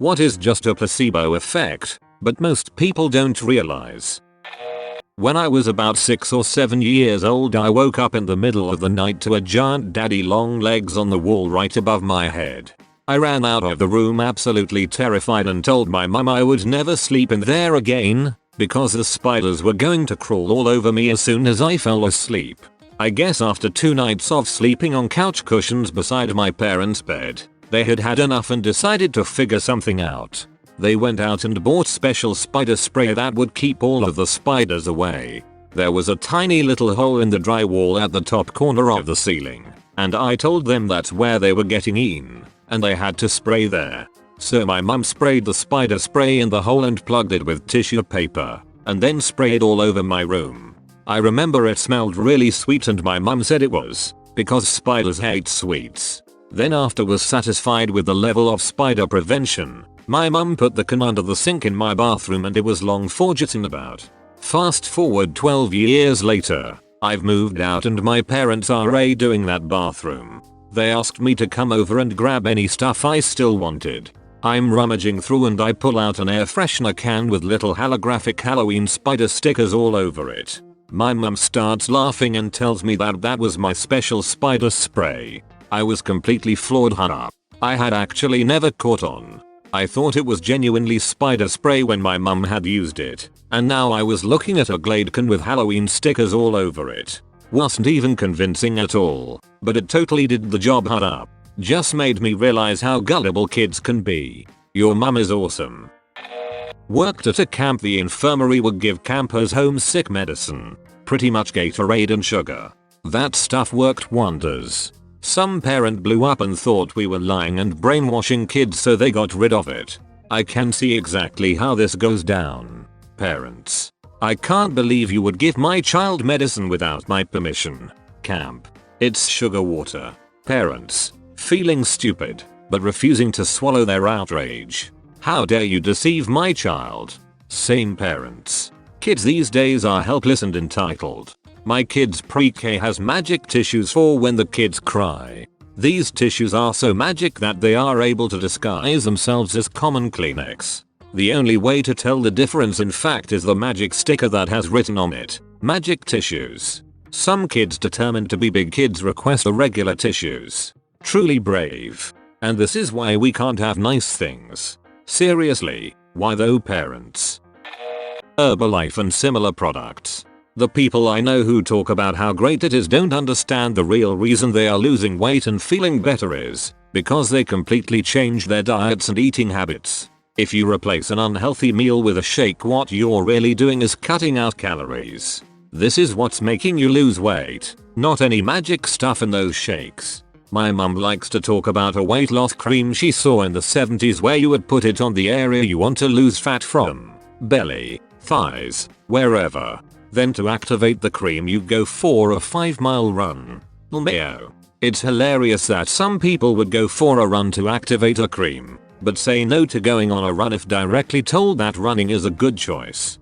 What is just a placebo effect, but most people don't realize. When I was about 6 or 7 years old, I woke up in the middle of the night to a giant daddy long legs on the wall right above my head. I ran out of the room absolutely terrified and told my mum I would never sleep in there again because the spiders were going to crawl all over me as soon as I fell asleep. I guess after 2 nights of sleeping on couch cushions beside my parents' bed, they had had enough and decided to figure something out. They went out and bought special spider spray that would keep all of the spiders away. There was a tiny little hole in the drywall at the top corner of the ceiling, and I told them that's where they were getting in, and they had to spray there. So my mum sprayed the spider spray in the hole and plugged it with tissue paper, and then sprayed all over my room. I remember it smelled really sweet and my mum said it was because spiders hate sweets. Then after was satisfied with the level of spider prevention, my mum put the can under the sink in my bathroom and it was long forgotten about. Fast forward 12 years later, I've moved out and my parents are redoing that bathroom. They asked me to come over and grab any stuff I still wanted. I'm rummaging through and I pull out an air freshener can with little holographic Halloween spider stickers all over it. My mum starts laughing and tells me that was my special spider spray. I was completely floored. I had actually never caught on. I thought it was genuinely spider spray when my mum had used it, and now I was looking at a Glade can with Halloween stickers all over it. Wasn't even convincing at all, but it totally did the job. Just made me realize how gullible kids can be. Your mum is awesome. Worked at a camp. The infirmary would give campers homesick medicine, pretty much Gatorade and sugar. That stuff worked wonders. Some parent blew up and thought we were lying and brainwashing kids, so they got rid of it. I can see exactly how this goes down. Parents: I can't believe you would give my child medicine without my permission. Camp: it's sugar water. Parents: feeling stupid, but refusing to swallow their outrage. How dare you deceive my child? Same parents: kids these days are helpless and entitled. My kid's pre-K has magic tissues for when the kids cry. These tissues are so magic that they are able to disguise themselves as common Kleenex. The only way to tell the difference in fact is the magic sticker that has written on it, magic tissues. Some kids determined to be big kids request the regular tissues. Truly brave. And this is why we can't have nice things. Seriously, why though, parents? Herbalife and similar products. The people I know who talk about how great it is don't understand the real reason they are losing weight and feeling better is because they completely changed their diets and eating habits. If you replace an unhealthy meal with a shake, what you're really doing is cutting out calories. This is what's making you lose weight, not any magic stuff in those shakes. My mum likes to talk about a weight loss cream she saw in the 70s where you would put it on the area you want to lose fat from, belly, thighs, wherever. Then to activate the cream you go for a 5-mile run. LMAO. It's hilarious that some people would go for a run to activate a cream, but say no to going on a run if directly told that running is a good choice.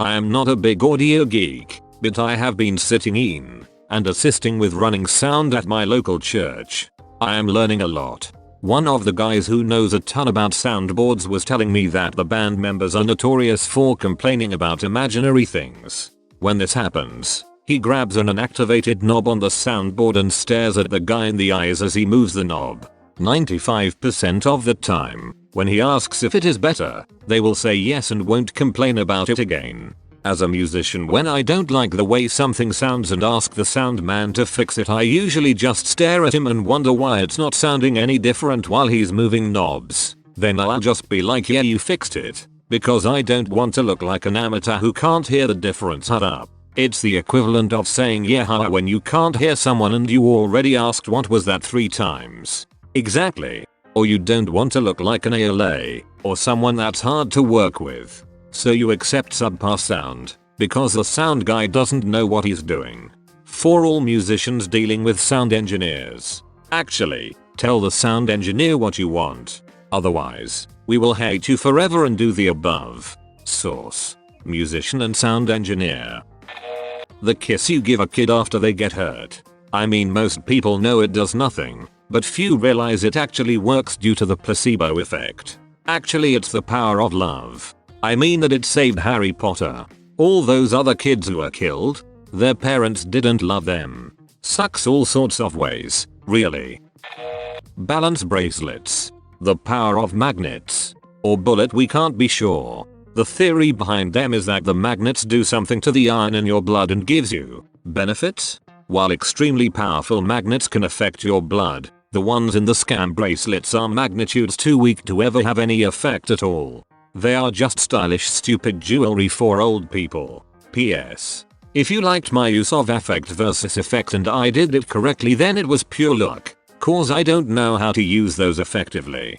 I am not a big audio geek, but I have been sitting in and assisting with running sound at my local church. I am learning a lot. One of the guys who knows a ton about soundboards was telling me that the band members are notorious for complaining about imaginary things. When this happens, he grabs an unactivated knob on the soundboard and stares at the guy in the eyes as he moves the knob. 95% of the time, when he asks if it is better, they will say yes and won't complain about it again. As a musician, when I don't like the way something sounds and ask the sound man to fix it, I usually just stare at him and wonder why it's not sounding any different while he's moving knobs. Then I'll just be like, yeah, you fixed it. Because I don't want to look like an amateur who can't hear the difference. It's the equivalent of saying yeah when you can't hear someone and you already asked what was that 3 times. Exactly. Or you don't want to look like an ALA or someone that's hard to work with. So you accept subpar sound because the sound guy doesn't know what he's doing. For all musicians dealing with sound engineers, actually, tell the sound engineer what you want. Otherwise, we will hate you forever and do the above. Source: musician and sound engineer. The kiss you give a kid after they get hurt. I mean, most people know it does nothing, but few realize it actually works due to the placebo effect. Actually, it's the power of love. I mean that it saved Harry Potter. All those other kids who were killed, their parents didn't love them. Sucks all sorts of ways, really. Balance bracelets. The power of magnets. Or bullet, we can't be sure. The theory behind them is that the magnets do something to the iron in your blood and gives you benefits. While extremely powerful magnets can affect your blood, the ones in the scam bracelets are magnitudes too weak to ever have any effect at all. They are just stylish stupid jewelry for old people. PS. If you liked my use of affect versus effect and I did it correctly, then it was pure luck, cause I don't know how to use those effectively.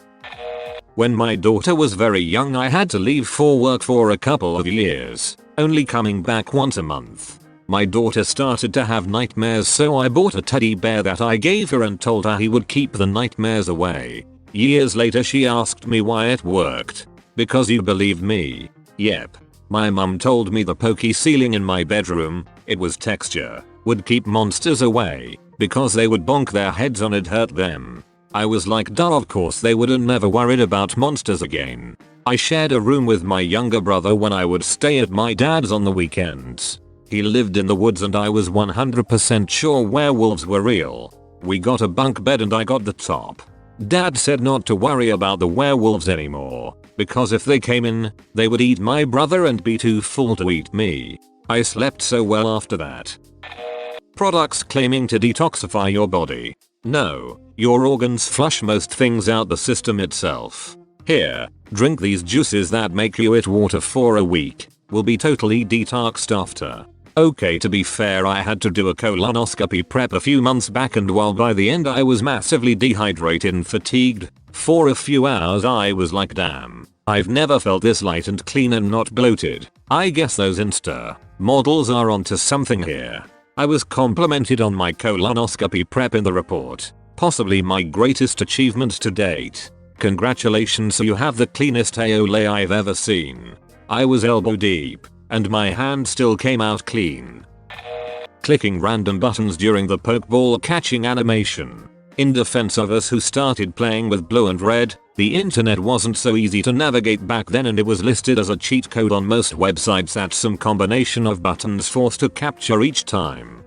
When my daughter was very young, I had to leave for work for a couple of years, only coming back once a month. My daughter started to have nightmares, so I bought a teddy bear that I gave her and told her he would keep the nightmares away. Years later she asked me why it worked. Because you believed me. Yep. My mum told me the pokey ceiling in my bedroom, it was texture, would keep monsters away, because they would bonk their heads on it, hurt them. I was like, duh, of course they would, and never worried about monsters again. I shared a room with my younger brother when I would stay at my dad's on the weekends. He lived in the woods and I was 100% sure werewolves were real. We got a bunk bed and I got the top. Dad said not to worry about the werewolves anymore, because if they came in, they would eat my brother and be too full to eat me. I slept so well after that. Products claiming to detoxify your body. No, your organs flush most things out the system itself. Here, drink these juices that make you eat water for a week. Will be totally detoxed after. Okay, to be fair, I had to do a colonoscopy prep a few months back, and while by the end I was massively dehydrated and fatigued, for a few hours I was like, damn, I've never felt this light and clean and not bloated. I guess those Insta models are onto something here. I was complimented on my colonoscopy prep in the report. Possibly my greatest achievement to date. Congratulations, you have the cleanest aioli I've ever seen. I was elbow deep, and my hand still came out clean. Clicking random buttons during the pokeball catching animation. In defense of us who started playing with blue and red, the internet wasn't so easy to navigate back then, and it was listed as a cheat code on most websites at some combination of buttons forced to capture each time.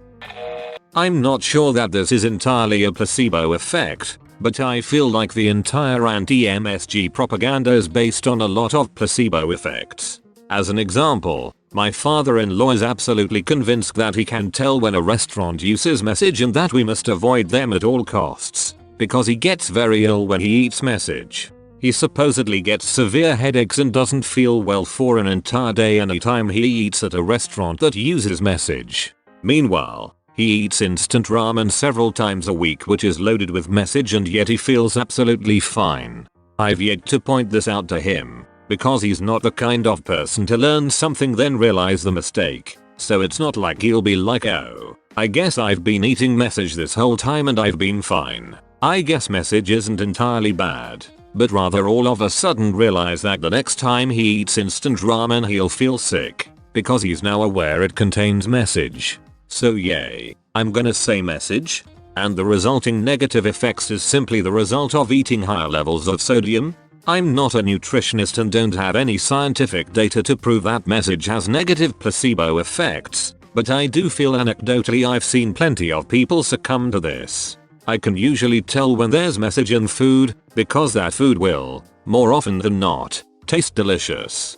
I'm not sure that this is entirely a placebo effect, but I feel like the entire anti-MSG propaganda is based on a lot of placebo effects. As an example, my father-in-law is absolutely convinced that he can tell when a restaurant uses message and that we must avoid them at all costs, because he gets very ill when he eats message. He supposedly gets severe headaches and doesn't feel well for an entire day anytime he eats at a restaurant that uses message. Meanwhile, he eats instant ramen several times a week which is loaded with message, and yet he feels absolutely fine. I've yet to point this out to him, because he's not the kind of person to learn something then realize the mistake, so it's not like he'll be like, oh, I guess I've been eating message this whole time and I've been fine. I guess message isn't entirely bad, but rather all of a sudden realize that the next time he eats instant ramen he'll feel sick, because he's now aware it contains message. So yay, I'm gonna say message, and the resulting negative effects is simply the result of eating higher levels of sodium. I'm not a nutritionist and don't have any scientific data to prove that message has negative placebo effects, but I do feel anecdotally I've seen plenty of people succumb to this. I can usually tell when there's message in food, because that food will, more often than not, taste delicious.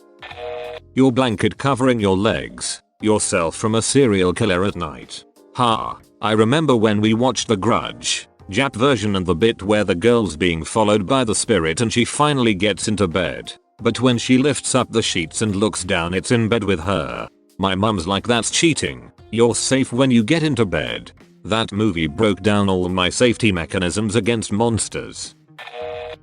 Your blanket covering your legs, yourself from a serial killer at night. Ha, I remember when we watched The Grudge, Jap version, and the bit where the girl's being followed by the spirit and she finally gets into bed, but when she lifts up the sheets and looks down it's in bed with her. My mum's like, that's cheating, you're safe when you get into bed. That movie broke down all my safety mechanisms against monsters.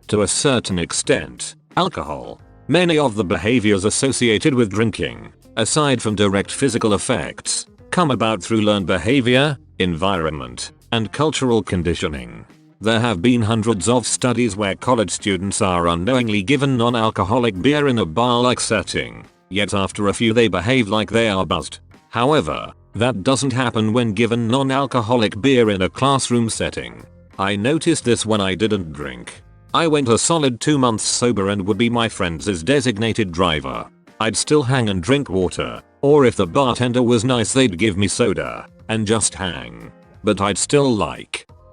To a certain extent, alcohol. Many of the behaviors associated with drinking, aside from direct physical effects, come about through learned behavior, environment, and cultural conditioning. There have been hundreds of studies where college students are unknowingly given non-alcoholic beer in a bar-like setting, yet after a few they behave like they are buzzed. However, that doesn't happen when given non-alcoholic beer in a classroom setting. I noticed this when I didn't drink. I went a solid 2 months sober and would be my friend's designated driver. I'd still hang and drink water, or if the bartender was nice they'd give me soda, and just hang. But I'd still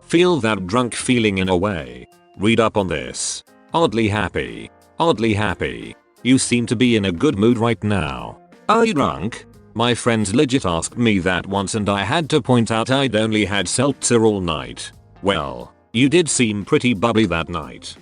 feel that drunk feeling in a way. Read up on this. Oddly happy. Oddly happy. You seem to be in a good mood right now. Are you drunk? My friends legit asked me that once and I had to point out I'd only had seltzer all night. Well, you did seem pretty bubbly that night.